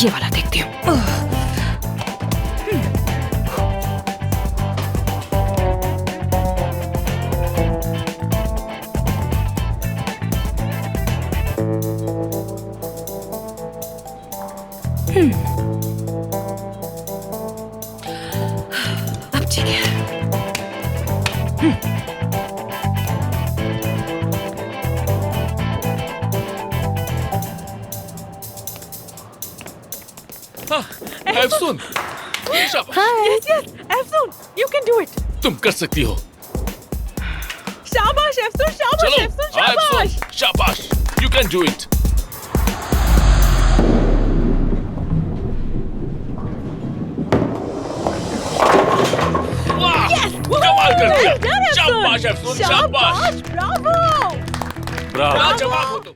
ये वाला देखती हूँ। अब ठीक है। एफसुन, Yes, EFSUN, you can do it. तुम कर सकती हो। शाबाश EFSUN, शाबाश चलो, EFSUन, शाबाश। शाबाश, you can do it. वाह, कमाल कर दिया। Well done, EFSUN. शाबाश एफसुन, शाबाश। ब्रावो। ब्रावो, जवाब हो तुम।